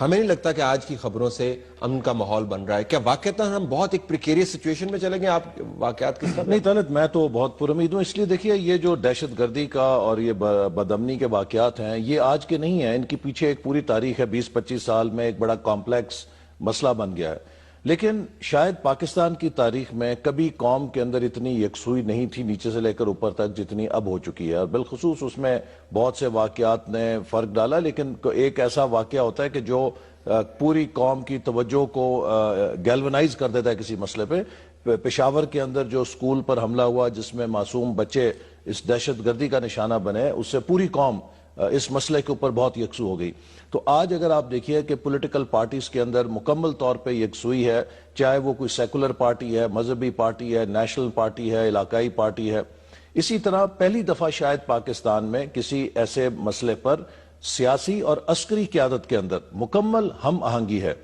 ہمیں نہیں لگتا کہ آج کی خبروں سے امن کا ماحول بن رہا ہے؟ کیا واقعتاً ہم بہت ایک پریکیریس سچویشن میں چلیں گے؟ آپ واقعات کس طرح؟ نہیں طلعت، میں تو بہت پر امید ہوں، اس لیے دیکھیے یہ جو دہشت گردی کا اور یہ بدامنی کے واقعات ہیں یہ آج کے نہیں ہیں، ان کی پیچھے ایک پوری تاریخ ہے، 20-25 سال میں ایک بڑا کمپلیکس مسئلہ بن گیا ہے. لیکن شاید پاکستان کی تاریخ میں کبھی قوم کے اندر اتنی یکسوئی نہیں تھی نیچے سے لے کر اوپر تک جتنی اب ہو چکی ہے، اور بالخصوص اس میں بہت سے واقعات نے فرق ڈالا. لیکن ایک ایسا واقعہ ہوتا ہے کہ جو پوری قوم کی توجہ کو گیلونائز کر دیتا ہے کسی مسئلے پہ. پشاور کے اندر جو سکول پر حملہ ہوا جس میں معصوم بچے اس دہشت گردی کا نشانہ بنے، اس سے پوری قوم اس مسئلے کے اوپر بہت یکسو ہو گئی. تو آج اگر آپ دیکھیے کہ پولیٹیکل پارٹیز کے اندر مکمل طور پہ یکسوئی ہے، چاہے وہ کوئی سیکولر پارٹی ہے، مذہبی پارٹی ہے، نیشنل پارٹی ہے، علاقائی پارٹی ہے. اسی طرح پہلی دفعہ شاید پاکستان میں کسی ایسے مسئلے پر سیاسی اور عسکری قیادت کے اندر مکمل ہم آہنگی ہے.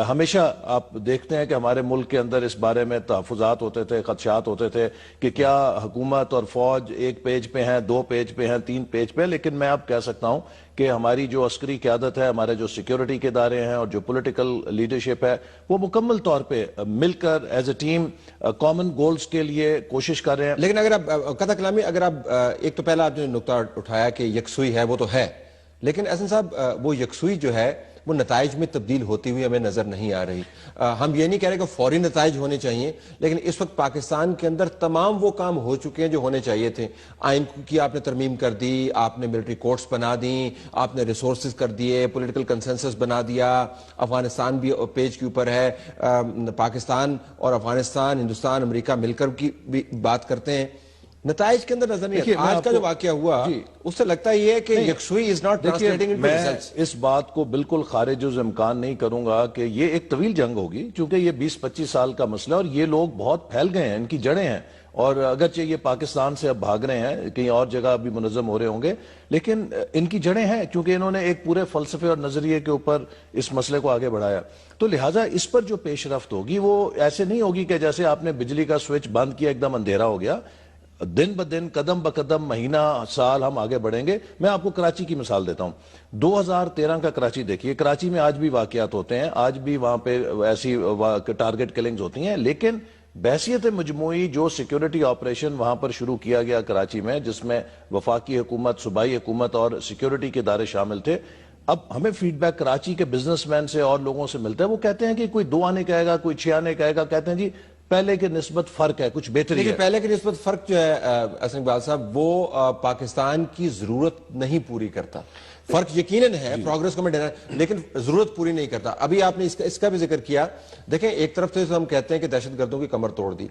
ہمیشہ آپ دیکھتے ہیں کہ ہمارے ملک کے اندر اس بارے میں تحفظات ہوتے تھے، خدشات ہوتے تھے کہ کیا حکومت اور فوج ایک پیج پہ ہیں، 2 پیج پہ ہیں، 3 پیج پہ. لیکن میں اب کہہ سکتا ہوں کہ ہماری جو عسکری قیادت ہے، ہمارے جو سیکیورٹی کے ادارے ہیں اور جو پولیٹیکل لیڈرشپ ہے، وہ مکمل طور پہ مل کر as a team common goals کے لیے کوشش کر رہے ہیں. لیکن اگر آپ قطع کلامی، اگر آپ ایک تو پہلا آپ نے نقطہ اٹھایا کہ یکسوئی ہے، وہ تو ہے، لیکن احسن صاحب وہ یکسوئی جو ہے وہ نتائج میں تبدیل ہوتی ہوئی ہمیں نظر نہیں آ رہی. ہم یہ نہیں کہہ رہے کہ فوری نتائج ہونے چاہیے، لیکن اس وقت پاکستان کے اندر تمام وہ کام ہو چکے ہیں جو ہونے چاہیے تھے. آئین کی آپ نے ترمیم کر دی، آپ نے ملٹری کورٹس بنا دیں، آپ نے ریسورسز کر دیے، پولیٹیکل کنسنسس بنا دیا. افغانستان بھی پیج کے اوپر ہے، پاکستان اور افغانستان، ہندوستان، امریکہ مل کر کی بھی بات کرتے ہیں. نتائج کے اندر نظر نہیں آتا. آج کا جو واقعہ ہوا اس سے لگتا یہ ہے کہ یکسوئی is not translating into results. میں اس بات کو بالکل خارج از امکان نہیں کروں گا کہ یہ ایک طویل جنگ ہوگی، چونکہ یہ 20-25 سال کا مسئلہ ہے اور یہ لوگ بہت پھیل گئے ہیں، ان کی جڑیں ہیں. اور اگرچہ یہ پاکستان سے اب بھاگ رہے ہیں، کہیں اور جگہ بھی منظم ہو رہے ہوں گے، لیکن ان کی جڑیں ہیں کیونکہ انہوں نے ایک پورے فلسفے اور نظریے کے اوپر اس مسئلے کو آگے بڑھایا. تو لہٰذا اس پر جو پیش رفت ہوگی وہ ایسے نہیں ہوگی کہ جیسے آپ نے بجلی کا سوئچ بند کیا ایک دم اندھیرا ہو گیا. دن بدن، قدم بقدم، مہینہ، سال ہم آگے بڑھیں گے. میں آپ کو کراچی کی مثال دیتا ہوں. 2013 کا کراچی دیکھیے. کراچی میں آج بھی واقعات ہوتے ہیں، آج بھی وہاں پہ ایسی ٹارگٹ کلنگز ہوتی ہیں، لیکن بحیثیت مجموعی جو سیکیورٹی آپریشن وہاں پر شروع کیا گیا کراچی میں، جس میں وفاقی حکومت، صوبائی حکومت اور سیکیورٹی کے ادارے شامل تھے. اب ہمیں فیڈ بیک کراچی کے بزنس مین سے اور لوگوں سے ملتا ہے، وہ کہتے ہیں کہ کوئی 2 آنے کہے گا، کوئی 6 آنے کہے گا، کہتے ہیں جی پہلے کے نسبت فرق ہے، کچھ بہتری ہے. لیکن پہلے کی نسبت فرق جو ہے احسن اقبال صاحب، وہ پاکستان کی ضرورت نہیں پوری کرتا. فرق یقیناً ہے، پروگرس کو میں ڈینا، لیکن ضرورت پوری نہیں کرتا. ابھی آپ نے اس کا بھی ذکر کیا. دیکھیں ایک طرف سے ہم کہتے ہیں کہ دہشت گردوں کی کمر توڑ دی.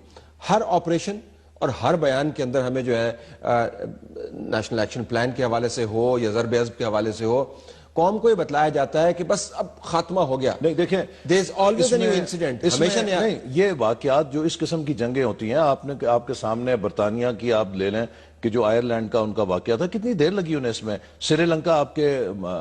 ہر آپریشن اور ہر بیان کے اندر ہمیں جو ہے نیشنل ایکشن پلان کے حوالے سے ہو یا ضرب عضب کے حوالے سے ہو، قوم کو یہ بتلایا جاتا ہے کہ بس اب خاتمہ ہو گیا. نہیں دیکھیں، there is always a new incident. ہمیشہ نہیں، یہ واقعات جو اس قسم کی جنگیں ہوتی ہیں، آپ کے سامنے برطانیہ کی آپ لے لیں کہ جو آئرلینڈ کا ان کا واقعہ تھا، کتنی دیر لگی انہیں اس میں. سری لنکا آپ کے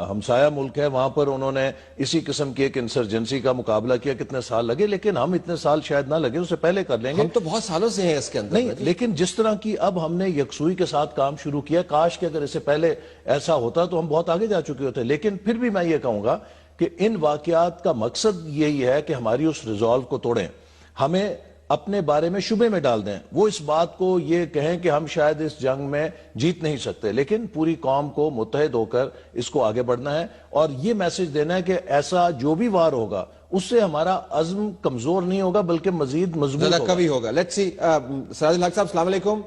ہمسایہ ملک ہے، وہاں پر انہوں نے اسی قسم کی ایک انسرجنسی کا مقابلہ کیا، کتنے سال لگے. لیکن ہم اتنے سال شاید نہ لگے، اس سے پہلے کر لیں گے. ہم تو بہت سالوں سے ہیں اس کے اندر. نہیں، لیکن جس طرح کی اب ہم نے یکسوئی کے ساتھ کام شروع کیا، کاش کہ اگر اس سے پہلے ایسا ہوتا تو ہم بہت آگے جا چکے ہوتے. لیکن پھر بھی میں یہ کہوں گا کہ ان واقعات کا مقصد یہی ہے کہ ہماری اس ریزالو کو توڑیں، ہمیں اپنے بارے میں شبے میں ڈال دیں. وہ اس بات کو یہ کہیں کہ ہم شاید اس جنگ میں جیت نہیں سکتے، لیکن پوری قوم کو متحد ہو کر اس کو آگے بڑھنا ہے اور یہ میسج دینا ہے کہ ایسا جو بھی وار ہوگا اس سے ہمارا عزم کمزور نہیں ہوگا بلکہ مزید مضبوط ہوگا. Let's see. سراج الحق صاحب السلام علیکم.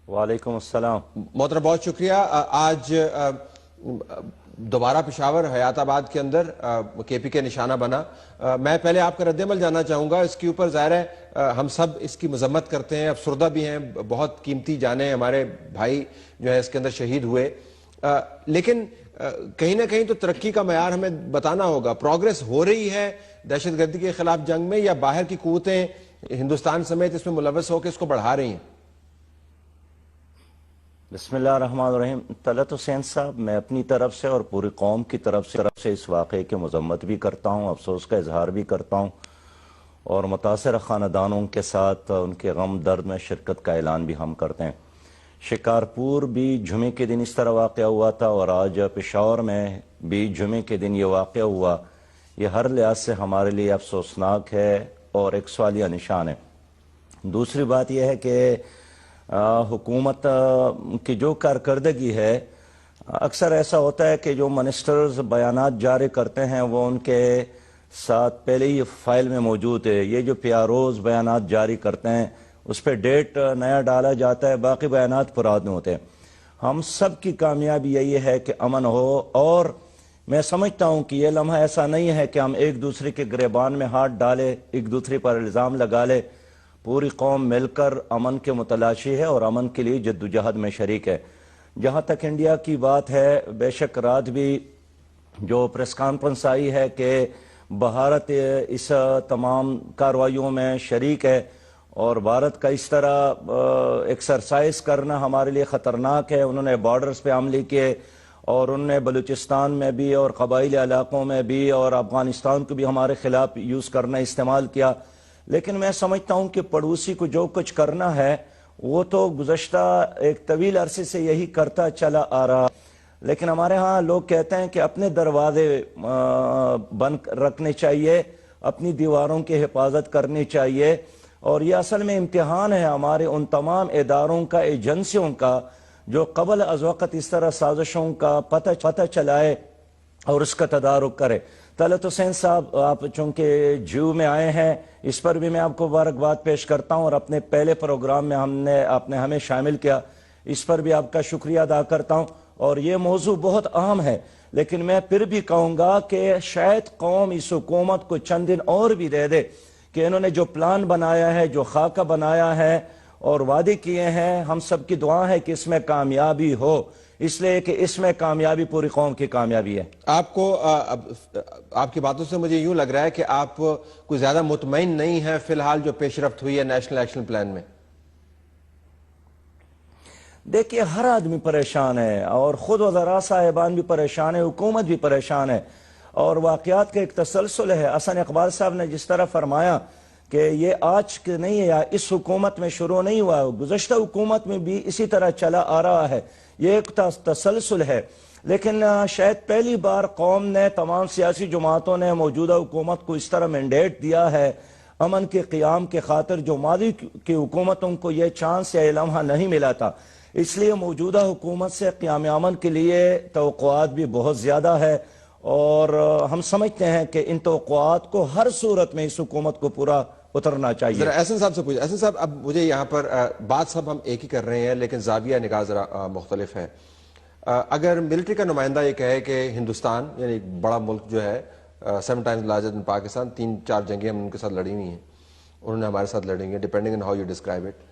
وعلیکم السلام. محترم بہت شکریہ. آج دوبارہ پشاور حیات آباد کے اندر کے پی کے نشانہ بنا. میں پہلے آپ کا رد عمل جاننا چاہوں گا. اس کے اوپر ظاہر ہے ہم سب اس کی مذمت کرتے ہیں، افسردہ بھی ہیں، بہت قیمتی جانیں ہمارے بھائی جو ہے اس کے اندر شہید ہوئے. لیکن کہیں نہ کہیں تو ترقی کا معیار ہمیں بتانا ہوگا. پروگرس ہو رہی ہے دہشت گردی کے خلاف جنگ میں، یا باہر کی قوتیں ہندوستان سمیت اس میں ملوث ہو کے اس کو بڑھا رہی ہیں؟ بسم اللہ الرحمن الرحیم. طلعت حسین صاحب، میں اپنی طرف سے اور پوری قوم کی طرف سے اس واقعے کی مذمت بھی کرتا ہوں، افسوس کا اظہار بھی کرتا ہوں، اور متاثرہ خاندانوں کے ساتھ ان کے غم درد میں شرکت کا اعلان بھی ہم کرتے ہیں. شکارپور بھی جمعے کے دن اس طرح واقعہ ہوا تھا اور آج پشاور میں بھی جمعے کے دن یہ واقعہ ہوا. یہ ہر لحاظ سے ہمارے لیے افسوسناک ہے اور ایک سوالیہ نشان ہے. دوسری بات یہ ہے کہ حکومت کی جو کارکردگی ہے، اکثر ایسا ہوتا ہے کہ جو منسٹرز بیانات جاری کرتے ہیں وہ ان کے ساتھ پہلے ہی فائل میں موجود ہے. یہ جو پیاروز بیانات جاری کرتے ہیں اس پہ ڈیٹ نیا ڈالا جاتا ہے، باقی بیانات پرانے ہوتے ہیں. ہم سب کی کامیابی یہی ہے کہ امن ہو، اور میں سمجھتا ہوں کہ یہ لمحہ ایسا نہیں ہے کہ ہم ایک دوسرے کے گریبان میں ہاتھ ڈالے، ایک دوسرے پر الزام لگا لے. پوری قوم مل کر امن کے متلاشی ہے اور امن کے لیے جدوجہد میں شریک ہے. جہاں تک انڈیا کی بات ہے، بے شک رات بھی جو پریس کانفرنس آئی ہے کہ بھارت اس تمام کارروائیوں میں شریک ہے اور بھارت کا اس طرح ایکسرسائز کرنا ہمارے لیے خطرناک ہے. انہوں نے بارڈرز پہ حملے کیے اور انہوں نے بلوچستان میں بھی اور قبائلی علاقوں میں بھی اور افغانستان کو بھی ہمارے خلاف یوز کرنا استعمال کیا. لیکن میں سمجھتا ہوں کہ پڑوسی کو جو کچھ کرنا ہے وہ تو گزشتہ ایک طویل عرصے سے یہی کرتا چلا آ رہا. لیکن ہمارے ہاں لوگ کہتے ہیں کہ اپنے دروازے بند رکھنے چاہیے، اپنی دیواروں کی حفاظت کرنی چاہیے. اور یہ اصل میں امتحان ہے ہمارے ان تمام اداروں کا، ایجنسیوں کا، جو قبل از وقت اس طرح سازشوں کا پتہ چلائے اور اس کا تدارک کرے. طلعت حسین صاحب، آپ چونکہ جیو میں آئے ہیں، اس پر بھی میں آپ کو مبارکباد پیش کرتا ہوں اور اپنے پہلے پروگرام میں آپ نے ہمیں شامل کیا، اس پر بھی آپ کا شکریہ ادا کرتا ہوں. اور یہ موضوع بہت اہم ہے، لیکن میں پھر بھی کہوں گا کہ شاید قوم اس حکومت کو چند دن اور بھی دے دے کہ انہوں نے جو پلان بنایا ہے، جو خاکہ بنایا ہے اور وعدے کیے ہیں، ہم سب کی دعا ہے کہ اس میں کامیابی ہو، اس لیے کہ اس میں کامیابی پوری قوم کی کامیابی ہے. آپ کو آپ کی باتوں سے مجھے یوں لگ رہا ہے کہ آپ کوئی زیادہ مطمئن نہیں ہیں فی الحال جو پیش رفت ہوئی ہے نیشنل ایکشن پلان میں. دیکھیے، ہر آدمی پریشان ہے اور خود وزراء صاحبان بھی پریشان ہے، حکومت بھی پریشان ہے اور واقعات کا ایک تسلسل ہے. حسن اقبال صاحب نے جس طرح فرمایا کہ یہ آج کے نہیں ہے یا اس حکومت میں شروع نہیں ہوا، گزشتہ حکومت میں بھی اسی طرح چلا آ رہا ہے. یہ ایک تسلسل ہے. لیکن شاید پہلی بار قوم نے، تمام سیاسی جماعتوں نے موجودہ حکومت کو اس طرح مینڈیٹ دیا ہے امن کے قیام کے خاطر، جو ماضی کی حکومتوں کو یہ چانس یا یہ لمحہ نہیں ملا تھا. اس لیے موجودہ حکومت سے قیام امن کے لیے توقعات بھی بہت زیادہ ہے اور ہم سمجھتے ہیں کہ ان توقعات کو ہر صورت میں اس حکومت کو پورا اترنا چاہیے. ذرا احسن صاحب سے پوچھیں. احسن صاحب، اب مجھے یہاں پر بات سب ہم ایک ہی کر رہے ہیں لیکن زاویہ نگاہ ذرا مختلف ہے. اگر ملٹری کا نمائندہ یہ کہے کہ ہندوستان یعنی ایک بڑا ملک جو ہے 7 times larger than پاکستان، 3-4 جنگیں ہم ان کے ساتھ لڑی ہوئی ہیں، انہوں نے ہمارے ساتھ لڑیں گے، depending on how you describe it,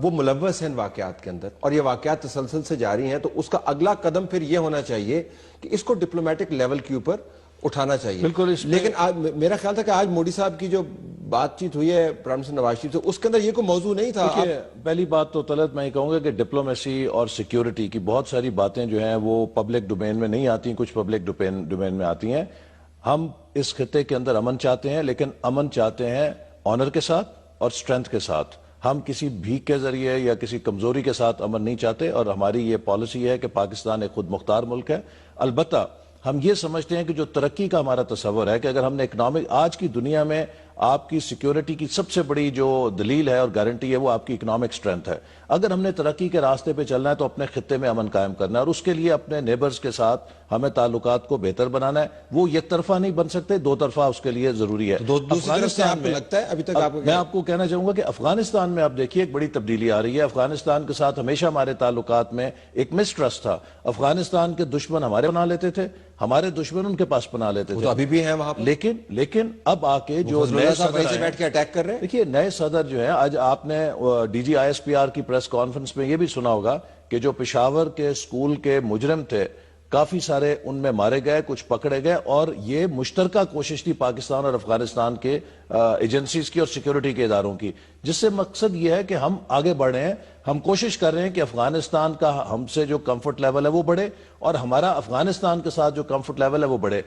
وہ ملوث ہیں ان واقعات کے اندر اور یہ واقعات تسلسل سے جاری ہیں، تو اس کا اگلا قدم پھر یہ ہونا چاہیے کہ اس کو ڈپلومیٹک لیول کے اوپر اٹھانا چاہیے. بالکل. لیکن میرا خیال تھا کہ آج مودی صاحب کی جو بات چیت ہوئی ہے پرائم منسٹر نواز شریف سے، اس کے اندر یہ کوئی موضوع نہیں تھا. پہلی بات تو طلعت میں یہ کہوں گا کہ ڈپلومیسی اور سیکیورٹی کی بہت ساری باتیں جو ہیں وہ پبلک ڈومین میں نہیں آتی، کچھ پبلک ڈومین میں آتی ہیں. ہم اس خطے کے اندر امن چاہتے ہیں، لیکن امن چاہتے ہیں آنر کے ساتھ اور سٹرینتھ کے ساتھ. ہم کسی بھیک کے ذریعے یا کسی کمزوری کے ساتھ امن نہیں چاہتے اور ہماری یہ پالیسی ہے کہ پاکستان ایک خود مختار ملک ہے. البتہ ہم یہ سمجھتے ہیں کہ جو ترقی کا ہمارا تصور ہے کہ اگر ہم نے اکنامک، آج کی دنیا میں آپ کی سیکیورٹی کی سب سے بڑی جو دلیل ہے اور گارنٹی ہے وہ آپ کی اکنامک سٹرینتھ ہے. اگر ہم نے ترقی کے راستے پہ چلنا ہے تو اپنے خطے میں امن قائم کرنا ہے اور اس کے لیے اپنے نیبرز کے ساتھ ہمیں تعلقات کو بہتر بنانا ہے. وہ یک طرفہ نہیں بن سکتے، دو طرفہ اس کے لیے ضروری ہے. دوسری طرف سے آپ کو لگتا ہے ابھی تک میں آپ کو کہنا چاہوں گا کہ افغانستان میں آپ دیکھیے ایک بڑی تبدیلی آ رہی ہے. افغانستان کے ساتھ ہمیشہ ہمارے تعلقات میں ایک مسٹرسٹ تھا. افغانستان کے دشمن ہمارے پناہ لیتے تھے، ہمارے دشمن ان کے پاس پناہ لیتے تھے. تو ابھی بھی ہیں وہاں پر. لیکن اب آ کے جو نئے صدر بیٹھ کے اٹیک کر رہے ہیں، دیکھیے نئے صدر جو ہیں، آج آپ نے D G I S P R کی پریس کانفرنس میں یہ بھی سنا ہوگا کہ جو پشاور کے اسکول کے مجرم تھے کافی سارے ان میں مارے گئے، کچھ پکڑے گئے اور یہ مشترکہ کوشش تھی پاکستان اور افغانستان کے ایجنسیز کی اور سیکیورٹی کے اداروں کی، جس سے مقصد یہ ہے کہ ہم آگے بڑھے ہیں. ہم کوشش کر رہے ہیں کہ افغانستان کا ہم سے جو کمفرٹ لیول ہے وہ بڑھے اور ہمارا افغانستان کے ساتھ جو کمفرٹ لیول ہے وہ بڑھے.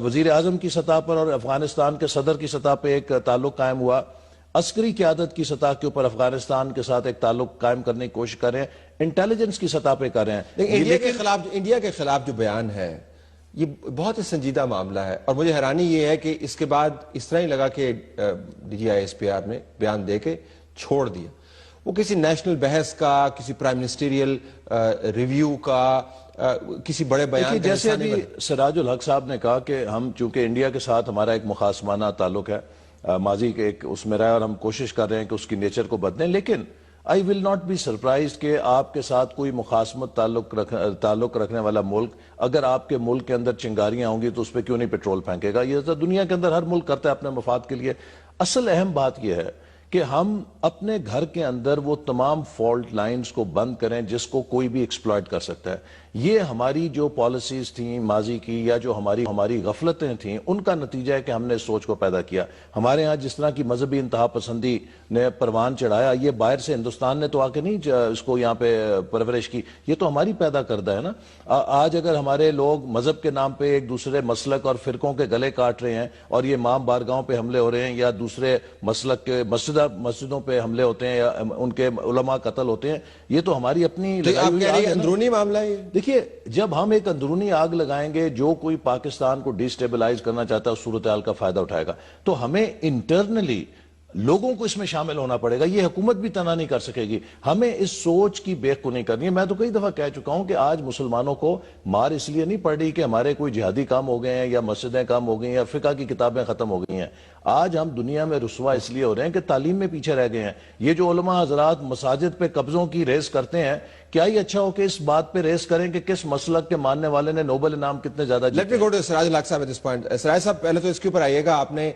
وزیر اعظم کی سطح پر اور افغانستان کے صدر کی سطح پہ ایک تعلق قائم ہوا. عسکری قیادت کی سطح کے اوپر افغانستان کے ساتھ ایک تعلق قائم کرنے کی کوشش کر رہے ہیں. انٹیلیجنس کی سطح پہ کر رہے ہیں. لیکن انڈیا کے خلاف جو بیان ہے یہ بہت ہی سنجیدہ معاملہ ہے, اور مجھے حیرانی یہ ہے کہ اس کے بعد اس طرح ہی لگا کہ DGI-SPR نے بیان دے کے چھوڑ دیا. وہ کسی نیشنل بحث کا, کسی پرائم منسٹریل ریویو کا, کسی بڑے بیان کا جیسے ابھی سراج الحق صاحب نے کہا کہ ہم چونکہ انڈیا کے ساتھ ہمارا ایک مخاصمانہ تعلق ہے, ماضی کے ایک اس میں رہا, اور ہم کوشش کر رہے ہیں کہ اس کی نیچر کو بدلیں, لیکن I will not be surprised کہ آپ کے ساتھ کوئی مخاصمت تعلق رکھنے والا ملک اگر آپ کے ملک کے اندر چنگاریاں ہوں گی تو اس پہ کیوں نہیں پیٹرول پھینکے گا. یہ دنیا کے اندر ہر ملک کرتا ہے اپنے مفاد کے لیے. اصل اہم بات یہ ہے کہ ہم اپنے گھر کے اندر وہ تمام فالٹ لائنز کو بند کریں جس کو کوئی بھی ایکسپلائٹ کر سکتا ہے. یہ ہماری جو پالیسیز تھیں ماضی کی, یا جو ہماری غفلتیں تھیں, ان کا نتیجہ ہے کہ ہم نے اس سوچ کو پیدا کیا. ہمارے ہاں جس طرح کی مذہبی انتہا پسندی نے پروان چڑھایا, یہ باہر سے ہندوستان نے تو آ کے نہیں اس کو یہاں پہ پرورش کی, یہ تو ہماری پیدا کردہ ہے نا. آج اگر ہمارے لوگ مذہب کے نام پہ ایک دوسرے مسلک اور فرقوں کے گلے کاٹ رہے ہیں, اور یہ امام بارگاہوں پہ حملے ہو رہے ہیں, یا دوسرے مسلک کے مسجدوں پہ حملے ہوتے ہیں, یا ان کے علماء قتل ہوتے ہیں, یہ تو ہماری اپنی اندرونی معاملہ ہے. دیکھیے, جب ہم ایک اندرونی آگ لگائیں گے, جو کوئی پاکستان کو ڈی سٹیبلائز کرنا چاہتا ہے اس صورتحال کا فائدہ اٹھائے گا, تو ہمیں انٹرنلی لوگوں کو اس میں شامل ہونا پڑے گا. یہ حکومت بھی تنہا نہیں کر سکے گی. ہمیں اس سوچ کی بیخ کو نہیں کرنی ہے. میں تو کئی دفعہ کہہ چکا ہوں کہ آج مسلمانوں کو مار اس لیے نہیں پڑ رہی کہ ہمارے کوئی جہادی کام ہو گئے ہیں, یا مسجدیں کام ہو گئی ہیں, یا فقہ کی کتابیں ختم ہو گئی ہیں. آج ہم دنیا میں رسوا اس لیے ہو رہے ہیں کہ تعلیم میں پیچھے رہ گئے ہیں. یہ جو علماء حضرات مساجد پہ قبضوں کی ریس کرتے ہیں, کیا ہی اچھا ہو کہ اس بات پہ ریس کریں کہ کس مسلک کے ماننے والے نے نوبل انعام کتنے زیادہ جیتے. لیٹ می گو ٹو سراج الحق صاحب ایٹ دس پوائنٹ. سراج صاحب پہلے تو اس کے اوپر آئیے گا. آپ نے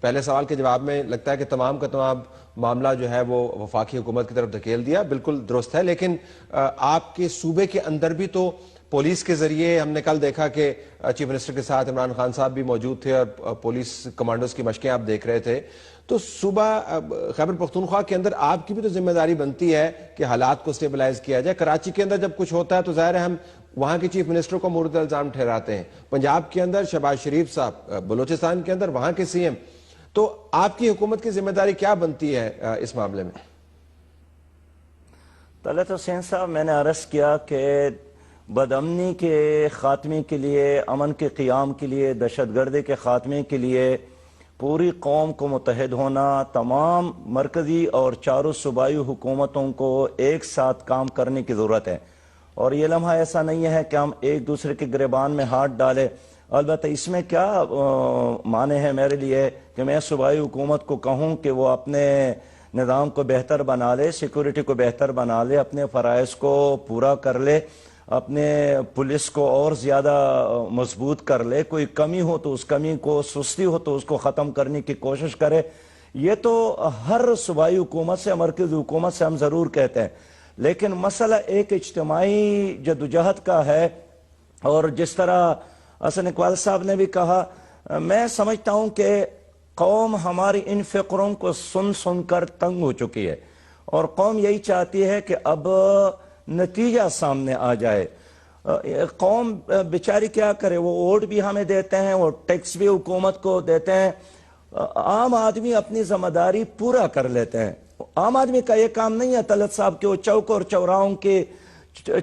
پہلے سوال کے جواب میں لگتا ہے کہ تمام کا تمام معاملہ جو ہے وہ وفاقی حکومت کی طرف دھکیل دیا, بالکل درست ہے, لیکن آپ کے صوبے کے اندر بھی تو پولیس کے ذریعے, ہم نے کل دیکھا کہ چیف منسٹر کے ساتھ عمران خان صاحب بھی موجود تھے اور پولیس کمانڈوز کی مشقیں آپ دیکھ رہے تھے, تو صوبہ خیبر پختونخوا کے اندر آپ کی بھی تو ذمہ داری بنتی ہے کہ حالات کو سٹیبلائز کیا جائے. کراچی کے اندر جب کچھ ہوتا ہے تو ظاہر ہے ہم وہاں کے چیف منسٹر کو مورد الزام ٹھہراتے ہیں. پنجاب کے اندر شہباز شریف صاحب, بلوچستان کے اندر وہاں کے CM, تو آپ کی حکومت کی ذمہ داری کیا بنتی ہے اس معاملے میں؟ طلعت حسین صاحب, میں نے عرض کیا کہ بدامنی کے خاتمے کے لیے, امن کے قیام کے لیے, دہشت گردی کے خاتمے کے لیے پوری قوم کو متحد ہونا, تمام مرکزی اور چاروں صوبائی حکومتوں کو ایک ساتھ کام کرنے کی ضرورت ہے. اور یہ لمحہ ایسا نہیں ہے کہ ہم ایک دوسرے کے گریبان میں ہاتھ ڈالیں. البتہ اس میں کیا معنی ہے میرے لیے کہ میں صوبائی حکومت کو کہوں کہ وہ اپنے نظام کو بہتر بنا لے, سیکورٹی کو بہتر بنا لے, اپنے فرائض کو پورا کر لے, اپنے پولیس کو اور زیادہ مضبوط کر لے, کوئی کمی ہو تو اس کمی کو, سستی ہو تو اس کو ختم کرنے کی کوشش کرے. یہ تو ہر صوبائی حکومت سے, مرکزی حکومت سے ہم ضرور کہتے ہیں, لیکن مسئلہ ایک اجتماعی جدوجہد کا ہے. اور جس طرح حسن اقبال صاحب نے بھی کہا, میں سمجھتا ہوں کہ قوم ہماری ان فقروں کو سن سن کر تنگ ہو چکی ہے, اور قوم یہی چاہتی ہے کہ اب نتیجہ سامنے آ جائے. قوم بیچاری کیا کرے, وہ ووٹ بھی ہمیں دیتے ہیں, وہ ٹیکس بھی حکومت کو دیتے ہیں, عام آدمی اپنی ذمہ داری پورا کر لیتے ہیں. عام آدمی کا یہ کام نہیں ہے طلعت صاحب کہ وہ چوک اور چوراہوں کی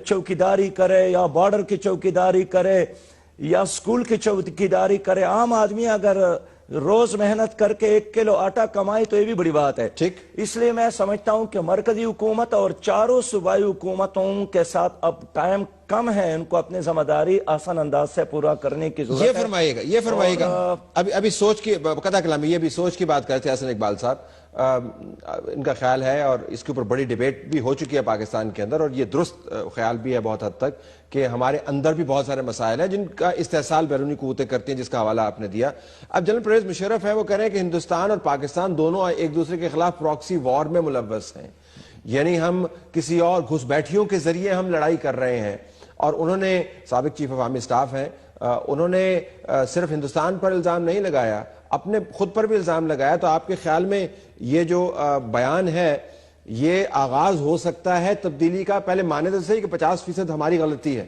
چوکیداری کرے, یا بارڈر کی چوکیداری کرے, یا اسکول کی چوکیداری کرے. عام آدمی اگر روز محنت کر کے 1 کلو آٹا کمائے تو یہ بھی بڑی بات ہے. ٹھیک, اس لیے میں سمجھتا ہوں کہ مرکزی حکومت اور چاروں صوبائی حکومتوں کے ساتھ اب ٹائم کم ہے, ان کو اپنی ذمہ داری آسان انداز سے پورا کرنے کی ضرورت ہے. یہ فرمائیے گا ابھی سوچ کی قطع کلامی, یہ بھی سوچ کی بات کرتے ہیں حسن اقبال صاحب. ان کا خیال ہے, اور اس کے اوپر بڑی ڈیبیٹ بھی ہو چکی ہے پاکستان کے اندر, اور یہ درست خیال بھی ہے بہت حد تک کہ ہمارے اندر بھی بہت سارے مسائل ہیں جن کا استحصال بیرونی قوتیں کرتی ہیں, جس کا حوالہ آپ نے دیا. اب جنرل پرویز مشرف ہے, وہ کہہ رہے ہیں کہ ہندوستان اور پاکستان دونوں ایک دوسرے کے خلاف پراکسی وار میں ملوث ہیں, یعنی ہم کسی اور گھس بیٹھیوں کے ذریعے ہم لڑائی کر رہے ہیں. اور انہوں نے, سابق چیف آف آرمی اسٹاف ہیں, انہوں نے صرف ہندوستان پر الزام نہیں لگایا, اپنے خود پر بھی الزام لگایا. تو آپ کے خیال میں یہ جو بیان ہے یہ آغاز ہو سکتا ہے تبدیلی کا؟ پہلے مانے تو صحیح کہ 50% ہماری غلطی ہے.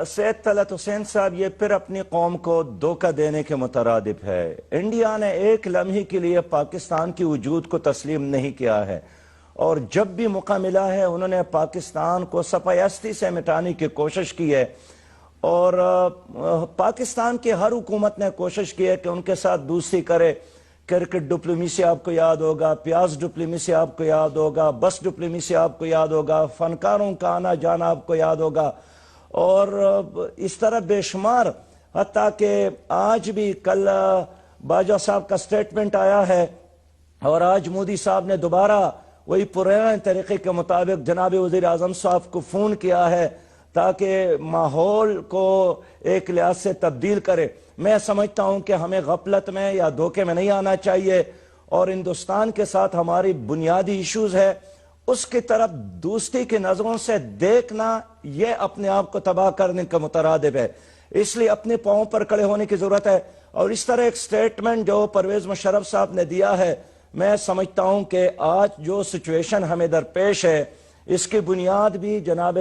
سید طلعت حسین صاحب, یہ پھر اپنی قوم کو دھوکہ دینے کے مترادف ہے. انڈیا نے ایک لمحے کے لیے پاکستان کی وجود کو تسلیم نہیں کیا ہے, اور جب بھی موقع ملا ہے انہوں نے پاکستان کو سفیاستی سے مٹانے کی کوشش کی ہے، اور پاکستان کی ہر حکومت نے کوشش کی ہے کہ ان کے ساتھ دوستی کرے۔ کرکٹ ڈپلومیسی آپ کو یاد ہوگا، پیاز ڈپلومیسی آپ کو یاد ہوگا، بس ڈپلومیسی آپ کو یاد ہوگا، فنکاروں کا آنا جانا آپ کو یاد ہوگا، اور اس طرح بے شمار، حتیٰ کہ آج بھی کل باجوہ صاحب کا سٹیٹمنٹ آیا ہے، اور آج مودی صاحب نے دوبارہ وہی پرانے طریقے کے مطابق جناب وزیر اعظم صاحب کو فون کیا ہے تاکہ ماحول کو ایک لحاظ سے تبدیل کرے۔ میں سمجھتا ہوں کہ ہمیں غفلت میں یا دھوکے میں نہیں آنا چاہیے، اور ہندوستان کے ساتھ ہماری بنیادی ایشوز ہے، اس کی طرف دوستی کی نظروں سے دیکھنا یہ اپنے آپ کو تباہ کرنے کا مترادف ہے۔ اس لیے اپنے پاؤں پر کھڑے ہونے کی ضرورت ہے، اور اس طرح ایک سٹیٹمنٹ جو پرویز مشرف صاحب نے دیا ہے، میں سمجھتا ہوں کہ آج جو سچویشن ہمیں درپیش ہے اس کی بنیاد بھی جناب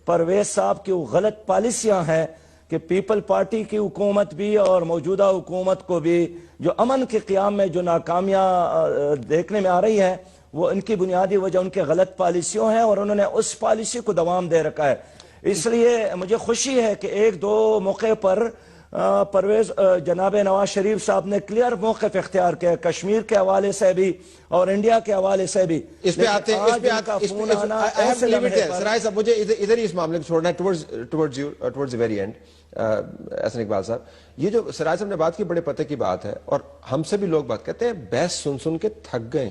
پرویز صاحب کی غلط پالیسیاں ہیں کہ پیپل پارٹی کی حکومت بھی اور موجودہ حکومت کو بھی جو امن کے قیام میں جو ناکامیاں دیکھنے میں آ رہی ہیں، وہ ان کی بنیادی وجہ ان کے غلط پالیسیوں ہیں، اور انہوں نے اس پالیسی کو دوام دے رکھا ہے۔ اس لیے مجھے خوشی ہے کہ ایک دو موقع پر پرویز جناب نواز شریف صاحب نے کلیئر موقف اختیار کیا، کشمیر کے حوالے سے بھی اور انڈیا کے حوالے سے بھی۔ اس پہ آتے سرائے صاحب، مجھے ادھر ہی اس معاملے کو چھوڑنا ہے towards the very and. Ahsan Iqbal صاحب، یہ جو سرائے صاحب نے بات کی بڑے پتے کی بات ہے، اور ہم سے بھی لوگ بات کہتے ہیں بحث سن سن کے تھک گئے،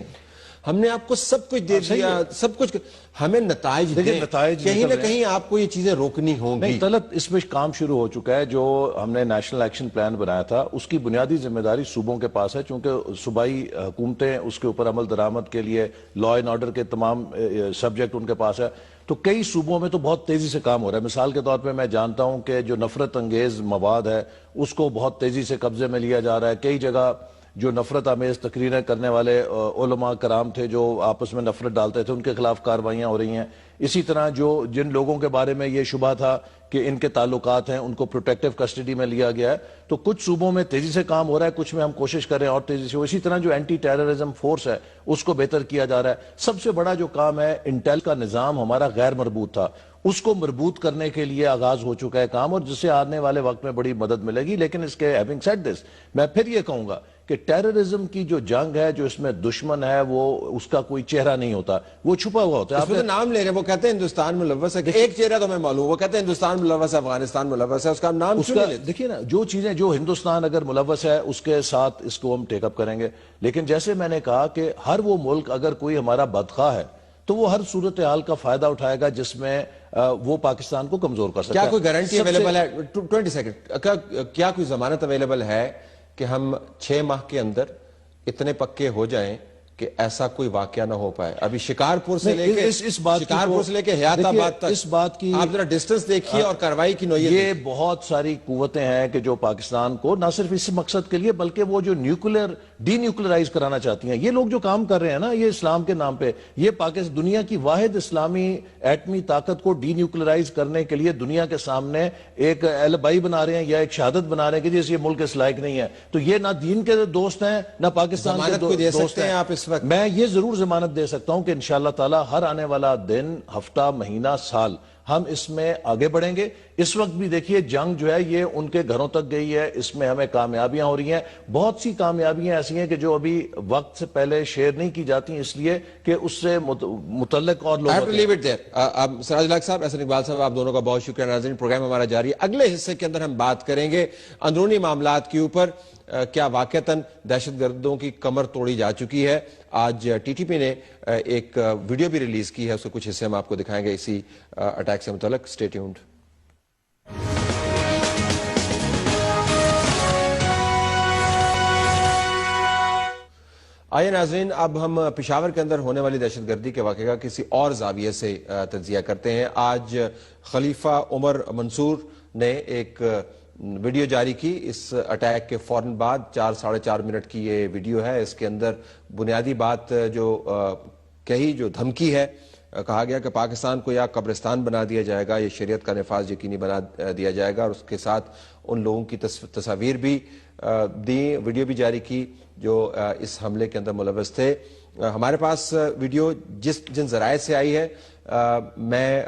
ہم نے آپ کو سب کچھ دے دیا، سب کچھ، ہمیں نتائج دیں، کہیں نہ کہیں آپ کو یہ چیزیں روکنی ہوں گی۔ طلعت، اس میں کام شروع ہو چکا ہے۔ جو ہم نے نیشنل ایکشن پلان بنایا تھا اس کی بنیادی ذمہ داری صوبوں کے پاس ہے، چونکہ صوبائی حکومتیں اس کے اوپر عمل درآمد کے لیے لا اینڈ آرڈر کے تمام سبجیکٹ ان کے پاس ہے، تو کئی صوبوں میں تو بہت تیزی سے کام ہو رہا ہے۔ مثال کے طور پہ میں جانتا ہوں کہ جو نفرت انگیز مواد ہے اس کو بہت تیزی سے قبضے میں لیا جا رہا ہے۔ کئی جگہ جو نفرت آمیز تقریریں کرنے والے علماء کرام تھے جو آپس میں نفرت ڈالتے تھے، ان کے خلاف کاروائیاں ہو رہی ہیں۔ اسی طرح جن لوگوں کے بارے میں یہ شبہ تھا کہ ان کے تعلقات ہیں ان کو پروٹیکٹیو کسٹڈی میں لیا گیا ہے، تو کچھ صوبوں میں تیزی سے کام ہو رہا ہے، کچھ میں ہم کوشش کر رہے ہیں اور تیزی سے۔ اسی طرح جو اینٹی ٹیررزم فورس ہے اس کو بہتر کیا جا رہا ہے۔ سب سے بڑا جو کام ہے، انٹیل کا نظام ہمارا غیر مربوط تھا، اس کو مربوط کرنے کے لیے آغاز ہو چکا ہے کام، اور جس سے آنے والے وقت میں بڑی مدد ملے گی۔ لیکن اس کے having said this، میں پھر یہ کہوں گا کہ ٹیررزم کی جو جنگ ہے، جو اس میں دشمن ہے، وہ اس کا کوئی چہرہ نہیں ہوتا، وہ چھپا ہوا ہوتا ہے۔ اس میں تو نام لے رہے ہیں، وہ کہتے ہیں ہندوستان ملوث ہے، ایک چہرہ تو میں معلوم، وہ کہتے ہیں ہندوستان ملوث ہے، افغانستان ملوث ہے، اس کا نام کیوں نہیں لیتے؟ دیکھیے نا، جو چیزیں جو ہندوستان اگر ملوث ہے اس کے ساتھ اس کو ہم ٹیک اپ کریں گے، لیکن جیسے میں نے کہا کہ ہر وہ ملک اگر کوئی ہمارا بدخواہ ہے تو وہ ہر صورتحال کا فائدہ اٹھائے گا جس میں وہ پاکستان کو کمزور کر سکتا ہے۔ کیا کوئی گارنٹی اویلیبل ہے؟ 20 سیکنڈ، کیا کوئی ضمانت اویلیبل ہے کہ ہم 6 ماہ کے اندر اتنے پکے ہو جائیں کہ ایسا کوئی واقعہ نہ ہو پائے؟ ابھی شکارپور سے لے کے حیات آباد تک اس بات کی آپ ذرا ڈسٹنس دیکھیے اور کارروائی کی نوعیت۔ یہ بہت ساری قوتیں ہیں کہ جو پاکستان کو نہ صرف اس مقصد کے لیے بلکہ وہ جو ڈی نیوکلرائز کرانا چاہتی ہیں، یہ لوگ جو کام کر رہے ہیں نا، یہ اسلام کے نام پہ، یہ پاکستان دنیا کی واحد اسلامی ایٹمی طاقت کو ڈی نیوکلرائز کرنے کے لیے دنیا کے سامنے ایک البائی بنا رہے ہیں یا ایک شہادت بنا رہے ہیں کہ جیسے یہ ملک اس لائق نہیں ہے۔ تو یہ نہ دین کے دوست ہیں نہ پاکستان کے دوست ہیں۔ آپ اس وقت میں یہ ضرور ضمانت دے سکتا ہوں کہ انشاءاللہ تعالی ہر آنے والا دن، ہفتہ، مہینہ، سال ہم اس میں آگے بڑھیں گے۔ اس وقت بھی دیکھیے جنگ جو ہے یہ ان کے گھروں تک گئی ہے، اس میں ہمیں کامیابیاں ہو رہی ہیں۔ بہت سی کامیابیاں ایسی ہیں کہ جو ابھی وقت سے پہلے شیئر نہیں کی جاتی، اس لیے کہ اس سے متعلق اور لوگ سراج الحق صاحب، احسن اقبال صاحب، آپ دونوں کا بہت شکریہ۔ ناظرین، پروگرام ہمارا جاری ہے، اگلے حصے کے اندر ہم بات کریں گے اندرونی معاملات کے اوپر۔ کیا واقعتاً دہشت گردوں کی کمر توڑی جا چکی ہے؟ آج ٹی ٹی پی نے ایک ویڈیو بھی ریلیز کی ہے، اس کے کچھ حصے ہم آپ کو دکھائیں گے اسی اٹیک سے متعلق۔ Stay tuned. آئیے ناظرین، اب ہم پشاور کے اندر ہونے والی دہشت گردی کے واقعے کا کسی اور زاویے سے تجزیہ کرتے ہیں۔ آج خلیفہ عمر منصور نے ایک ویڈیو جاری کی اس اٹیک کے فوراً بعد، 4-4.5 منٹ کی یہ ویڈیو ہے۔ اس کے اندر بنیادی بات جو کہی، جو دھمکی ہے، کہا گیا کہ پاکستان کو یا قبرستان بنا دیا جائے گا یا شریعت کا نفاذ یقینی بنا دیا جائے گا، اور اس کے ساتھ ان لوگوں کی تصاویر بھی دی، ویڈیو بھی جاری کی جو اس حملے کے اندر ملوث تھے۔ ہمارے پاس ویڈیو جن ذرائع سے آئی ہے میں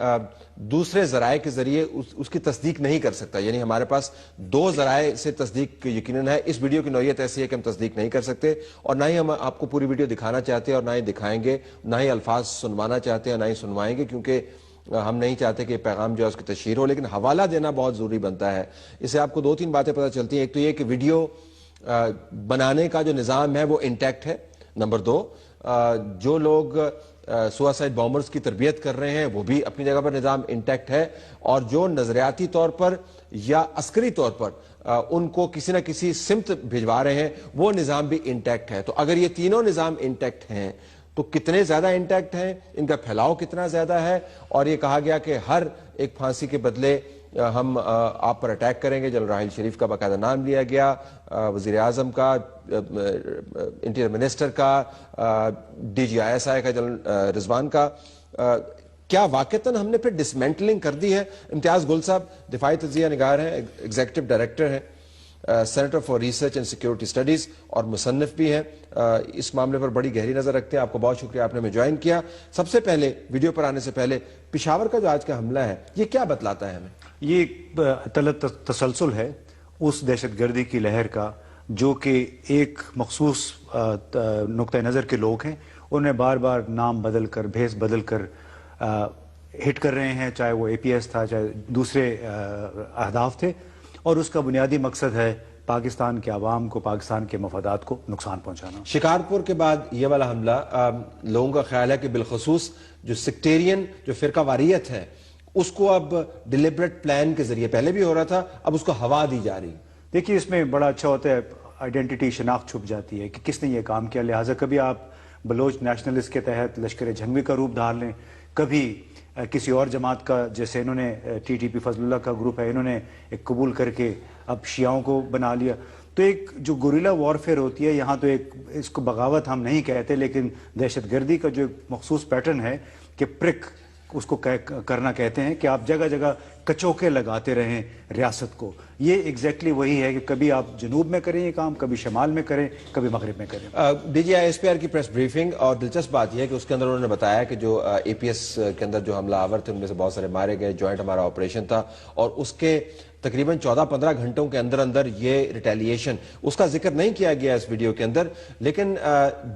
دوسرے ذرائع کے ذریعے اس کی تصدیق نہیں کر سکتا. یعنی ہمارے پاس 2 ذرائع سے تصدیق یقیناً ہے. اس ویڈیو کی نوعیت ایسی ہے کہ ہم تصدیق نہیں کر سکتے اور نہ ہی ہم آپ کو پوری ویڈیو دکھانا چاہتے ہیں اور نہ ہی دکھائیں گے, نہ ہی الفاظ سنوانا چاہتے ہیں, نہ ہی سنوائیں گے, کیونکہ ہم نہیں چاہتے کہ یہ پیغام جو ہے اس کی تشہیر ہو. لیکن حوالہ دینا بہت ضروری بنتا ہے. اس سے آپ کو 2-3 باتیں پتہ چلتی ہیں. ایک تو یہ کہ ویڈیو بنانے کا جو نظام ہے وہ انٹیکٹ ہے. نمبر 2, جو لوگ سوسائڈ بامبرز کی تربیت کر رہے ہیں وہ بھی اپنی جگہ پر نظام انٹیکٹ ہے, اور جو نظریاتی طور پر یا عسکری طور پر ان کو کسی نہ کسی سمت بھجوا رہے ہیں وہ نظام بھی انٹیکٹ ہے. تو اگر یہ تینوں نظام انٹیکٹ ہیں تو کتنے زیادہ انٹیکٹ ہیں, ان کا پھیلاؤ کتنا زیادہ ہے. اور یہ کہا گیا کہ ہر ایک پھانسی کے بدلے ہم آپ پر اٹیک کریں گے. جنرل راحیل شریف کا باقاعدہ نام لیا گیا, وزیر اعظم کا, انٹیریئر منسٹر کا, D G I S I کا جنرل رضوان کا. کیا واقعتاً ہم نے پھر ڈسمینٹلنگ کر دی ہے؟ امتیاز گل صاحب دفاعی تجزیہ نگار ہیں, ایگزیکٹو ڈائریکٹر ہیں centre for research and security studies اور مصنف بھی ہیں, اس معاملے پر بڑی گہری نظر رکھتے ہیں. آپ کو بہت شکریہ آپ نے ہمیں جوائن کیا. سب سے پہلے ویڈیو پر آنے سے پہلے پشاور کا جو آج کا حملہ ہے یہ کیا بتلاتا ہے ہمیں؟ یہ ایک طلب تسلسل ہے اس دہشت گردی کی لہر کا جو کہ ایک مخصوص نقطہ نظر کے لوگ ہیں, انہیں بار بار نام بدل کر بھیس بدل کر ہٹ کر رہے ہیں, چاہے وہ اے پی ایس تھا چاہے دوسرے اہداف تھے, اور اس کا بنیادی مقصد ہے پاکستان کے عوام کو, پاکستان کے مفادات کو نقصان پہنچانا. شکارپور کے بعد یہ والا حملہ لوگوں کا خیال ہے کہ بالخصوص جو سیکٹیرین جو فرقہ واریت ہے اس کو اب ڈیلیبریٹ پلان کے ذریعے, پہلے بھی ہو رہا تھا, اب اس کو ہوا دی جا رہی. دیکھیے اس میں بڑا اچھا ہوتا ہے آئیڈینٹی شناخت چھپ جاتی ہے کہ کس نے یہ کام کیا. لہٰذا کبھی آپ بلوچ نیشنلسٹ کے تحت لشکر جھنگوی کا روپ دھار لیں, کبھی کسی اور جماعت کا, جیسے انہوں نے ٹی ٹی پی فضل اللہ کا گروپ ہے, انہوں نے ایک قبول کر کے اب شیعوں کو بنا لیا. تو ایک جو گوریلا وارفیئر ہوتی ہے یہاں, تو ایک اس کو بغاوت ہم نہیں کہتے لیکن دہشت گردی کا جو ایک مخصوص پیٹرن ہے کہ پرک اس کو کرنا کہتے ہیں, کہ آپ جگہ جگہ کچوکے لگاتے رہیں ریاست کو. یہ ایگزیکٹلی وہی ہے کہ کبھی آپ جنوب میں کریں یہ کام, کبھی شمال میں کریں, کبھی مغرب میں کریں. D G I S P R کی پریس بریفنگ, اور دلچسپ بات یہ ہے کہ اس کے اندر انہوں نے بتایا کہ جو اے پی ایس کے اندر جو حملہ آور تھے ان میں سے بہت سارے مارے گئے, جوائنٹ ہمارا آپریشن تھا, اور اس کے تقریباً 14-15 گھنٹوں کے اندر اندر یہ ریٹیلیشن, اس کا ذکر نہیں کیا گیا اس ویڈیو کے اندر, لیکن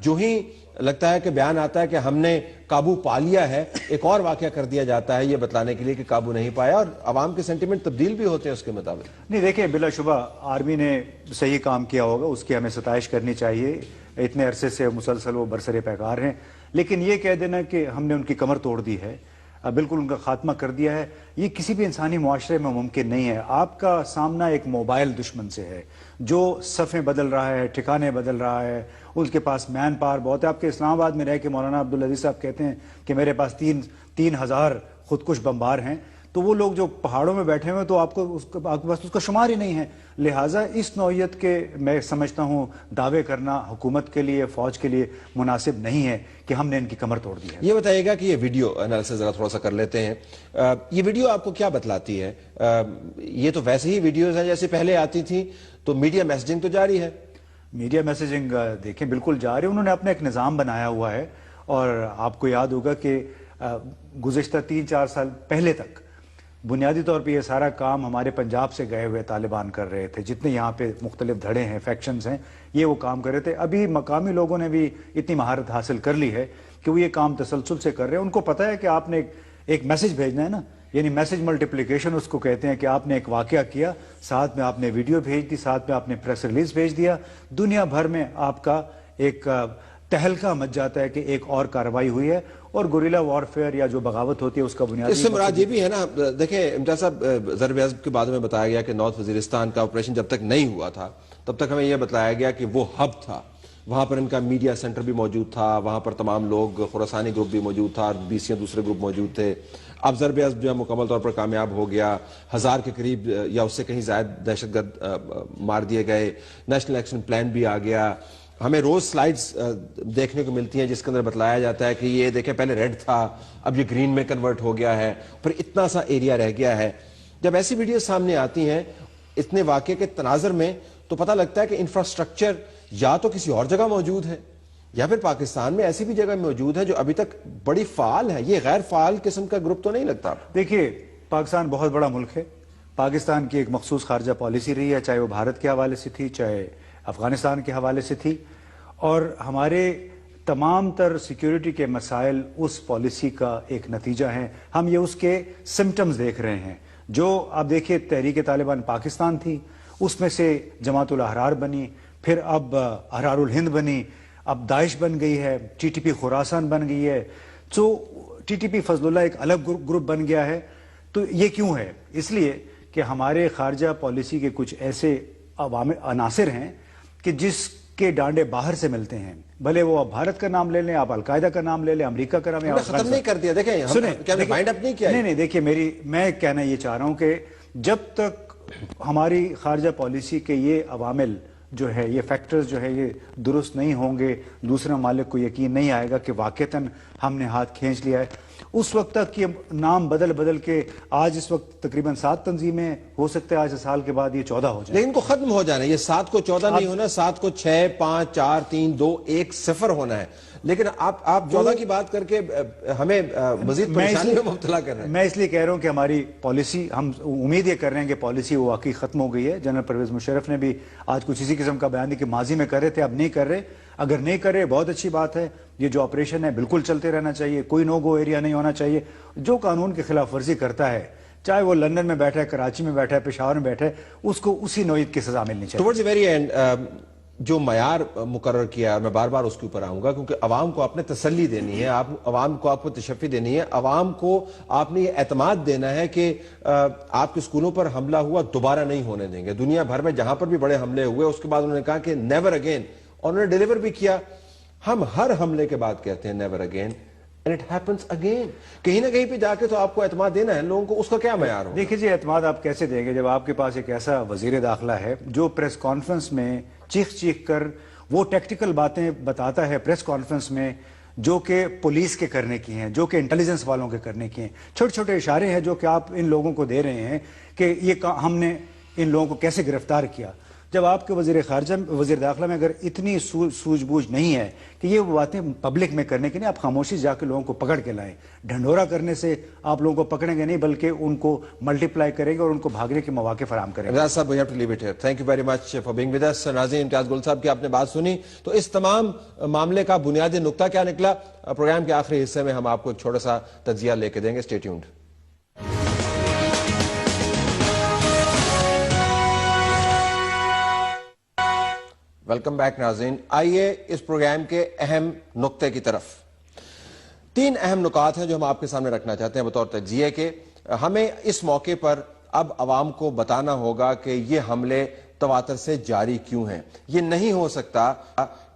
جو ہی لگتا ہے کہ بیان آتا ہے کہ ہم نے قابو پا لیا ہے, ایک اور واقعہ کر دیا جاتا ہے یہ بتلانے کے لیے کہ قابو نہیں پایا, اور عوام کے سینٹیمنٹ تبدیل بھی ہوتے ہیں اس کے مطابق. نہیں دیکھیں, بلا شبہ آرمی نے صحیح کام کیا ہوگا, اس کی ہمیں ستائش کرنی چاہیے. اتنے عرصے سے مسلسل وہ برسر پیکار ہیں, لیکن یہ کہہ دینا کہ ہم نے ان کی کمر توڑ دی ہے, بالکل ان کا خاتمہ کر دیا ہے, یہ کسی بھی انسانی معاشرے میں ممکن نہیں ہے. آپ کا سامنا ایک موبائل دشمن سے ہے جو صفیں بدل رہا ہے, ٹھکانے بدل رہا ہے, اس کے پاس مین پاور بہت ہے. آپ کے اسلام آباد میں رہ کے مولانا عبدالعزیز صاحب کہتے ہیں کہ میرے پاس 3,000 خودکش بمبار ہیں, تو وہ لوگ جو پہاڑوں میں بیٹھے ہوئے تو آپ کے پاس اس کا شمار ہی نہیں ہے. لہٰذا اس نوعیت کے میں سمجھتا ہوں دعوے کرنا حکومت کے لیے, فوج کے لیے مناسب نہیں ہے کہ ہم نے ان کی کمر توڑ دی ہے. یہ بتائیے گا کہ یہ ویڈیو انالیسس ذرا تھوڑا سا کر لیتے ہیں, یہ ویڈیو آپ کو کیا بتلاتی ہے؟ یہ تو ویسے ہی ویڈیوز ہیں جیسے پہلے آتی تھیں, تو میڈیا میسجنگ تو جاری ہے. میڈیا میسجنگ دیکھیں بالکل جاری, انہوں نے اپنا ایک نظام بنایا ہوا ہے, اور آپ کو یاد ہوگا کہ گزشتہ 3-4 سال پہلے تک بنیادی طور پہ یہ سارا کام ہمارے پنجاب سے گئے ہوئے طالبان کر رہے تھے. جتنے یہاں پہ مختلف دھڑے ہیں, فیکشنز ہیں, یہ وہ کام کر رہے تھے. ابھی مقامی لوگوں نے بھی اتنی مہارت حاصل کر لی ہے کہ وہ یہ کام تسلسل سے کر رہے ہیں. ان کو پتہ ہے کہ آپ نے ایک میسج بھیجنا ہے نا, یعنی میسج ملٹیپلیکیشن اس کو کہتے ہیں, کہ آپ نے ایک واقعہ کیا, ساتھ میں آپ نے ویڈیو بھیج دی, ساتھ میں آپ نے پریس ریلیز بھیج دیا, دنیا بھر میں آپ کا ایک تہلکہ مچ جاتا ہے کہ ایک اور کارروائی ہوئی ہے. اور گوریلا وارفیئر یا جو بغاوت ہوتی ہے اس کا بنیادی اس سے مراد یہ بھی ہے نا, دیکھیں امتیاز صاحب, ضرب عضب کے بعد میں بتایا گیا کہ نارتھ وزیرستان کا آپریشن جب تک نہیں ہوا تھا تب تک ہمیں یہ بتلایا گیا کہ وہ ہب تھا, وہاں پر ان کا میڈیا سینٹر بھی موجود تھا, وہاں پر تمام لوگ, خراسانی گروپ بھی موجود تھا, اور BCN دوسرے گروپ موجود تھے. اب ضرب عضب جو ہے مکمل طور پر کامیاب ہو گیا, 1000 کے قریب یا اس سے کہیں زائد دہشت گرد مار دیے گئے, نیشنل ایکشن پلان بھی آ گیا. ہمیں روز سلائیڈز دیکھنے کو ملتی ہیں جس کے اندر بتلایا جاتا ہے کہ یہ دیکھیں پہلے ریڈ تھا, اب یہ گرین میں کنورٹ ہو گیا ہے, پھر اتنا سا ایریا رہ گیا ہے. جب ایسی ویڈیوز سامنے آتی ہیں اتنے واقعے کے تناظر میں, تو پتہ لگتا ہے کہ انفراسٹرکچر یا تو کسی اور جگہ موجود ہے یا پھر پاکستان میں ایسی بھی جگہ موجود ہے جو ابھی تک بڑی فعال ہے؟ یہ غیر فعال قسم کا گروپ تو نہیں لگتا؟ دیکھیے پاکستان بہت بڑا ملک ہے، پاکستان کی ایک مخصوص خارجہ پالیسی رہی ہے، چاہے وہ بھارت کے حوالے سے تھی، چاہے افغانستان کے حوالے سے تھی، اور ہمارے تمام تر سیکیورٹی کے مسائل اس پالیسی کا ایک نتیجہ ہیں. ہم یہ اس کے سمٹمز دیکھ رہے ہیں. جو آپ دیکھیے تحریک طالبان پاکستان تھی، اس میں سے جماعت الاحرار بنی، پھر اب احرار الہند بنی، اب داعش بن گئی ہے، ٹی ٹی پی خراسان بن گئی ہے، تو ٹی ٹی پی فضل اللہ ایک الگ گروپ بن گیا ہے. تو یہ کیوں ہے؟ اس لیے کہ ہمارے خارجہ پالیسی کے کچھ ایسے عناصر ہیں کہ جس کے ڈانڈے باہر سے ملتے ہیں، بھلے وہ آپ بھارت کا نام لے لیں، آپ القاعدہ کا نام لے لیں، امریکہ کا نام، ختم نہیں کر دیا. دیکھیں مائنڈ اپ نہیں کیا. نہیں دیکھیے میں کہنا یہ چاہ رہا ہوں کہ جب تک ہماری خارجہ پالیسی کے یہ عوامل جو ہے، یہ فیکٹرز جو ہے، یہ درست نہیں ہوں گے، دوسرے ممالک کو یقین نہیں آئے گا کہ واقعتاً ہم نے ہاتھ کھینچ لیا ہے. اس وقت تک یہ نام بدل کے آج اس وقت تقریباً 7 تنظیمیں، ہو سکتا ہے آج سے سال کے بعد یہ 14 ہو جائیں. لیکن کو ختم ہو جانا ہے. یہ 7 کو 14 نہیں ہونا، 7 کو 6 5 4 3 2 1 0 ہونا ہے. لیکن آپ 14 کی بات کر کے ہمیں مزید پریشانی میں مبتلا کر رہے ہیں. میں اس لیے کہہ رہا ہوں کہ ہماری پالیسی، ہم امید یہ کر رہے ہیں کہ پالیسی وہ واقعی ختم ہو گئی ہے. جنرل پرویز مشرف نے بھی آج کچھ اسی قسم کا بیان دیا کہ ماضی میں کر رہے تھے، اب نہیں کر رہے. اگر نہیں کر رہے بہت اچھی بات ہے. یہ جو آپریشن ہے بالکل چلتے رہنا چاہیے، کوئی نو گو ایریا نہیں ہونا چاہیے. جو قانون کی خلاف ورزی کرتا ہے، چاہے وہ لندن میں بیٹھا ہے، کراچی میں بیٹھا ہے، پشاور میں بیٹھا ہے، اس کو اسی نوعیت کی سزا ملنی چاہیے. ٹورڈز دی ویری اینڈ جو معیار مقرر کیا ہے، میں بار بار اس کے اوپر آؤں گا، کیونکہ عوام کو آپ نے تسلی دینی ہے، عوام کو آپ کو تشفی دینی ہے، عوام کو آپ نے یہ اعتماد دینا ہے کہ آپ کے اسکولوں پر حملہ ہوا دوبارہ نہیں ہونے دیں گے. دنیا بھر میں جہاں پر بھی بڑے حملے ہوئے اس کے بعد انہوں نے کہا کہ نیور اگین، اور انہوں نے ڈیلیور بھی کیا. ہم ہر حملے کے بعد کہتے ہیں never again, and it happens again. کہیں نہ کہیں پہ جا کے تو آپ کو اعتماد دینا ہے لوگوں کو. اس کا کیا معیار ہو؟ دیکھیے جی، اعتماد آپ کیسے دیں گے جب آپ کے پاس ایک ایسا وزیر داخلہ ہے جو پریس کانفرنس میں چیخ کر وہ ٹیکٹیکل باتیں بتاتا ہے پریس کانفرنس میں جو کہ پولیس کے کرنے کی ہیں، جو کہ انٹیلیجنس والوں کے کرنے کی ہیں. چھوٹے چھوٹے اشارے ہیں جو کہ آپ ان لوگوں کو دے رہے ہیں کہ یہ ہم نے ان لوگوں کو کیسے گرفتار کیا. جب آپ کے وزیر داخلہ میں اگر اتنی سوجھ بوجھ نہیں ہے کہ یہ باتیں پبلک میں کرنے کی نہیں، آپ خاموشی جا کے لوگوں کو پکڑ کے لائیں. ڈھنڈورا کرنے سے آپ لوگوں کو پکڑیں گے نہیں، بلکہ ان کو ملٹیپلائی کریں گے اور ان کو بھاگنے کے مواقع فراہم کریں گے. امتیاز صاحب، we have to leave it here. Thank you very much for being with us. ناظرین، امتیاز گل صاحب کی آپ نے بات سنی تو اس تمام معاملے کا بنیادی نقطہ کیا نکلا؟ پروگرام کے آخری حصے میں ہم آپ کو ایک چھوٹا سا تجزیہ لے کے دیں گے. Stay tuned. ویلکم بیک ناظرین. آئیے اس پروگرام کے اہم نقطے کی طرف. 3 اہم نکات ہیں جو ہم آپ کے سامنے رکھنا چاہتے ہیں بطور تجزیے کے. ہمیں اس موقع پر اب عوام کو بتانا ہوگا کہ یہ حملے تواتر سے جاری کیوں ہیں. یہ نہیں ہو سکتا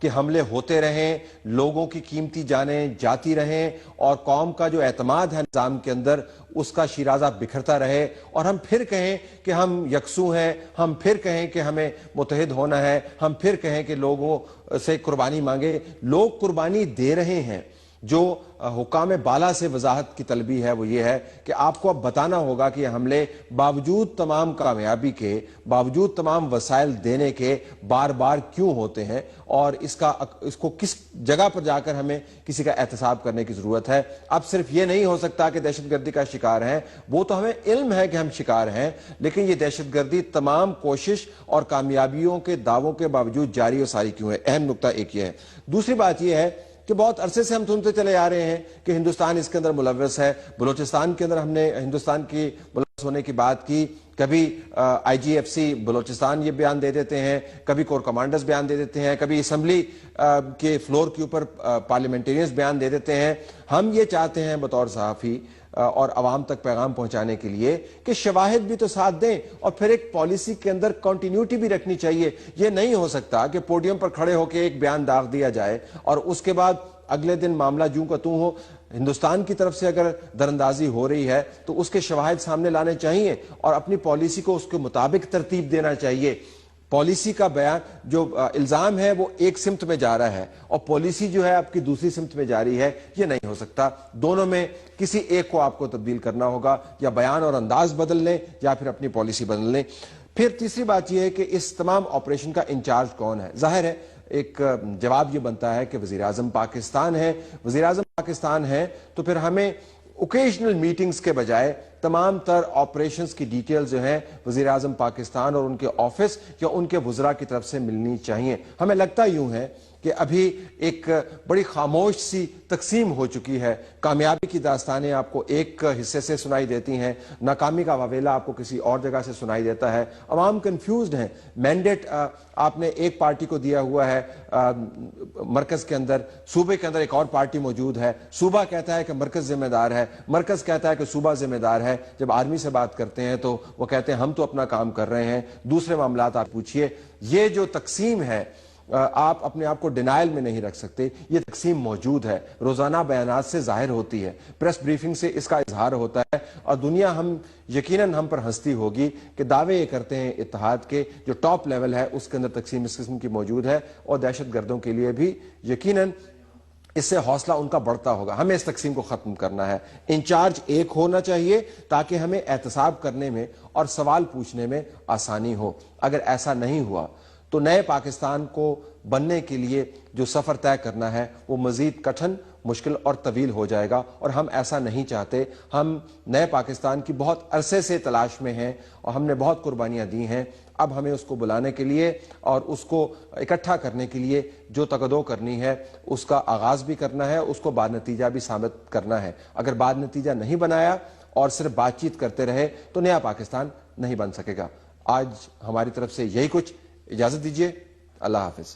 کہ حملے ہوتے رہیں، لوگوں کی قیمتی جانیں جاتی رہیں اور قوم کا جو اعتماد ہے نظام کے اندر اس کا شیرازہ بکھرتا رہے، اور ہم پھر کہیں کہ ہم یکسو ہیں، ہم پھر کہیں کہ ہمیں متحد ہونا ہے، ہم پھر کہیں کہ لوگوں سے قربانی مانگے. لوگ قربانی دے رہے ہیں. جو حکام بالا سے وضاحت کی طلبی ہے وہ یہ ہے کہ آپ کو اب بتانا ہوگا کہ یہ حملے باوجود تمام کامیابی کے، باوجود تمام وسائل دینے کے بار بار کیوں ہوتے ہیں، اور اس کو کس جگہ پر جا کر ہمیں کسی کا احتساب کرنے کی ضرورت ہے. اب صرف یہ نہیں ہو سکتا کہ دہشت گردی کا شکار ہیں، وہ تو ہمیں علم ہے کہ ہم شکار ہیں، لیکن یہ دہشت گردی تمام کوشش اور کامیابیوں کے دعووں کے باوجود جاری و ساری کیوں ہے. اہم نقطہ ایک یہ ہے. دوسری بات یہ ہے کہ بہت عرصے سے ہم سنتے چلے آ رہے ہیں کہ ہندوستان اس کے اندر ملوث ہے. بلوچستان کے اندر ہم نے ہندوستان کی ملوث ہونے کی بات کی. کبھی آئی جی ایف سی بلوچستان یہ بیان دے دیتے ہیں، کبھی کور کمانڈرز بیان دے دیتے ہیں، کبھی اسمبلی کے فلور کے اوپر پارلیمنٹیرینز بیان دے دیتے ہیں. ہم یہ چاہتے ہیں بطور صحافی اور عوام تک پیغام پہنچانے کے لیے کہ شواہد بھی تو ساتھ دیں اور پھر ایک پالیسی کے اندر کنٹینیوٹی بھی رکھنی چاہیے. یہ نہیں ہو سکتا کہ پوڈیم پر کھڑے ہو کے ایک بیان داغ دیا جائے اور اس کے بعد اگلے دن معاملہ جوں کا توں ہو. ہندوستان کی طرف سے اگر درندازی ہو رہی ہے تو اس کے شواہد سامنے لانے چاہیے اور اپنی پالیسی کو اس کے مطابق ترتیب دینا چاہیے. پالیسی کا بیان جو الزام ہے وہ ایک سمت میں جا رہا ہے اور پالیسی جو ہے آپ کی دوسری سمت میں جاری ہے. یہ نہیں ہو سکتا. دونوں میں کسی ایک کو آپ کو تبدیل کرنا ہوگا، یا بیان اور انداز بدل لیں یا پھر اپنی پالیسی بدل لیں. پھر تیسری بات یہ ہے کہ اس تمام آپریشن کا انچارج کون ہے. ظاہر ہے ایک جواب یہ بنتا ہے کہ وزیر اعظم پاکستان ہے. وزیر اعظم پاکستان ہے تو پھر ہمیں اوکیشنل میٹنگز کے بجائے تمام تر آپریشنز کی ڈیٹیل جو ہیں وزیر اعظم پاکستان اور ان کے آفس یا ان کے وزراء کی طرف سے ملنی چاہیے. ہمیں لگتا یوں ہے کہ ابھی ایک بڑی خاموش سی تقسیم ہو چکی ہے. کامیابی کی داستانیں آپ کو ایک حصے سے سنائی دیتی ہیں, ناکامی کا واویلا آپ کو کسی اور جگہ سے سنائی دیتا ہے. عوام کنفیوزڈ ہیں. مینڈیٹ آپ نے ایک پارٹی کو دیا ہوا ہے مرکز کے اندر, صوبے کے اندر ایک اور پارٹی موجود ہے. صوبہ کہتا ہے کہ مرکز ذمہ دار ہے, مرکز کہتا ہے کہ صوبہ ذمہ دار ہے. جب آرمی سے بات کرتے ہیں تو وہ کہتے ہیں ہم تو اپنا کام کر رہے ہیں, دوسرے معاملات آپ پوچھیے. یہ جو تقسیم ہے آپ اپنے آپ کو ڈینائل میں نہیں رکھ سکتے. یہ تقسیم موجود ہے, روزانہ بیانات سے ظاہر ہوتی ہے, پریس بریفنگ سے اس کا اظہار ہوتا ہے, اور دنیا یقیناً ہم پر ہنستی ہوگی کہ دعوے یہ کرتے ہیں اتحاد کے جو ٹاپ لیول ہے اس کے اندر تقسیم اس قسم کی موجود ہے, اور دہشت گردوں کے لیے بھی یقیناً اس سے حوصلہ ان کا بڑھتا ہوگا. ہمیں اس تقسیم کو ختم کرنا ہے. انچارج ایک ہونا چاہیے تاکہ ہمیں احتساب کرنے میں اور سوال پوچھنے میں آسانی ہو. اگر ایسا نہیں ہوا تو نئے پاکستان کو بننے کے لیے جو سفر طے کرنا ہے وہ مزید کٹھن, مشکل اور طویل ہو جائے گا, اور ہم ایسا نہیں چاہتے. ہم نئے پاکستان کی بہت عرصے سے تلاش میں ہیں اور ہم نے بہت قربانیاں دی ہیں. اب ہمیں اس کو بلانے کے لیے اور اس کو اکٹھا کرنے کے لیے جو تقدو کرنی ہے اس کا آغاز بھی کرنا ہے, اس کو بعد نتیجہ بھی ثابت کرنا ہے. اگر بعد نتیجہ نہیں بنایا اور صرف بات چیت کرتے رہے تو نیا پاکستان نہیں بن سکے گا. آج ہماری طرف سے یہی کچھ. اجازت دیجیے. اللہ حافظ.